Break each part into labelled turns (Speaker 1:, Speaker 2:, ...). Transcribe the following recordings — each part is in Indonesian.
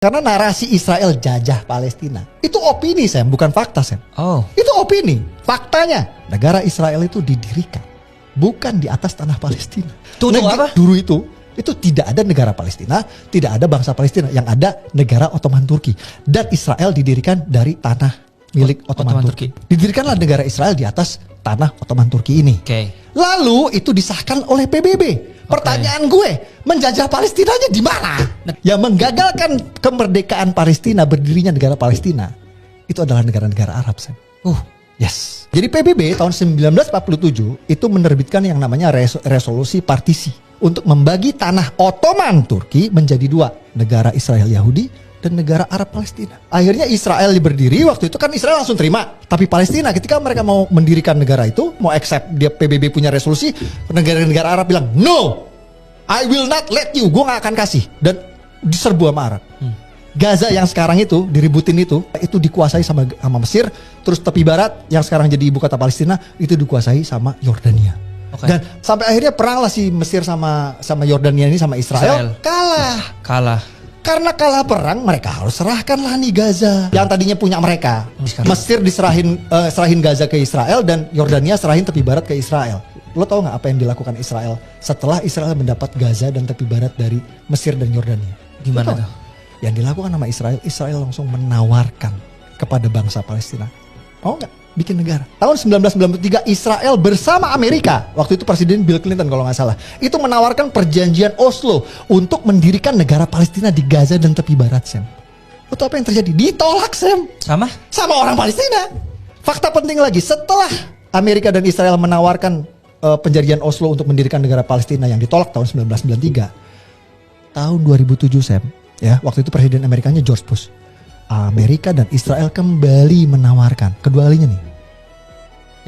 Speaker 1: Karena narasi Israel jajah Palestina itu opini, Sam, bukan fakta, Sam.
Speaker 2: Oh.
Speaker 1: Itu opini. Faktanya, negara Israel itu didirikan bukan di atas tanah Palestina.
Speaker 2: Apa?
Speaker 1: Dulu itu tidak ada negara Palestina, tidak ada bangsa Palestina, yang ada negara Ottoman Turki. Dan Israel didirikan dari tanah milik Ottoman Turki. Didirikanlah negara Israel di atas tanah Ottoman Turki ini. Lalu itu disahkan oleh PBB. Pertanyaan gue, menjajah Palestinanya di mana? Yang menggagalkan kemerdekaan Palestina, berdirinya negara Palestina, itu adalah negara-negara Arab, Sam. Yes. Jadi PBB tahun 1947 itu menerbitkan yang namanya resolusi partisi untuk membagi tanah Ottoman Turki menjadi dua, negara Israel Yahudi dan negara Arab Palestina. Akhirnya Israel berdiri, waktu itu kan Israel langsung terima. Tapi Palestina ketika mereka mau mendirikan negara itu, mau accept dia PBB punya resolusi, negara-negara Arab bilang, "No, I will not let you." Gue gak akan kasih. Dan diserbu sama Arab. Gaza yang sekarang itu diributin itu dikuasai sama Mesir. Terus tepi barat yang sekarang jadi ibu kota Palestina itu dikuasai sama Yordania. Dan sampai akhirnya perang lah si Mesir sama Yordania ini sama Israel. Kalah. Karena kalah perang, mereka harus serahkan lah nih Gaza yang tadinya punya mereka. Mesir serahin Gaza ke Israel dan Yordania serahin tepi barat ke Israel. Lo tau gak apa yang dilakukan Israel setelah Israel mendapat Gaza dan tepi barat dari Mesir dan Yordania?
Speaker 2: Gimana tuh?
Speaker 1: Yang dilakukan sama Israel langsung menawarkan kepada bangsa Palestina, mau gak bikin negara? Tahun 1993 Israel bersama Amerika, waktu itu Presiden Bill Clinton kalau gak salah, itu menawarkan perjanjian Oslo untuk mendirikan negara Palestina di Gaza dan tepi barat, Sam. Lo tau apa yang terjadi? Ditolak, Sam. Sama orang Palestina. Fakta penting lagi, setelah Amerika dan Israel menawarkan perjanjian Oslo untuk mendirikan negara Palestina yang ditolak tahun 1993, tahun 2007, Sam, ya, waktu itu Presiden Amerikanya George Bush. Amerika dan Israel kembali menawarkan kedua kalinya nih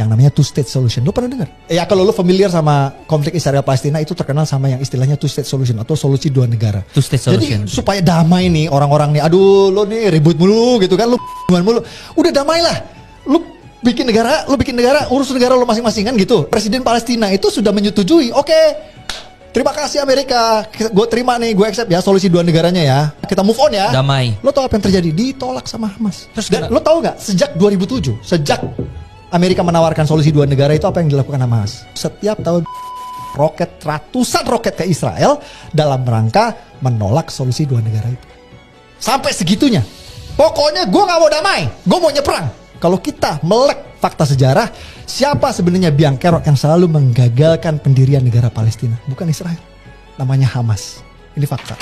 Speaker 1: yang namanya two state solution. Lo pernah dengar? Ya, kalau lo familiar sama konflik Israel Palestina itu terkenal sama yang istilahnya two state solution atau solusi dua negara.
Speaker 2: Two state solution.
Speaker 1: Jadi supaya damai nih orang-orang nih, aduh lo nih ribut mulu gitu kan, lo mulu. Udah damailah. Lo bikin negara, urus negara lo masing-masing kan gitu. Presiden Palestina itu sudah menyetujui. Oke. Terima kasih Amerika, gue terima nih, gue accept ya solusi dua negaranya ya. Kita move on ya.
Speaker 2: Damai.
Speaker 1: Lo tau apa yang terjadi? Ditolak sama Hamas.
Speaker 2: Dan
Speaker 1: lo tau gak? Sejak 2007, sejak Amerika menawarkan solusi dua negara itu, apa yang dilakukan Hamas? Setiap tahun ratusan roket ke Israel dalam rangka menolak solusi dua negara itu. Sampai segitunya. Pokoknya gue gak mau damai, gue mau nyeperang. Kalau kita melek fakta sejarah, siapa sebenarnya biang kerok yang selalu menggagalkan pendirian negara Palestina? Bukan Israel, namanya Hamas. Ini fakta.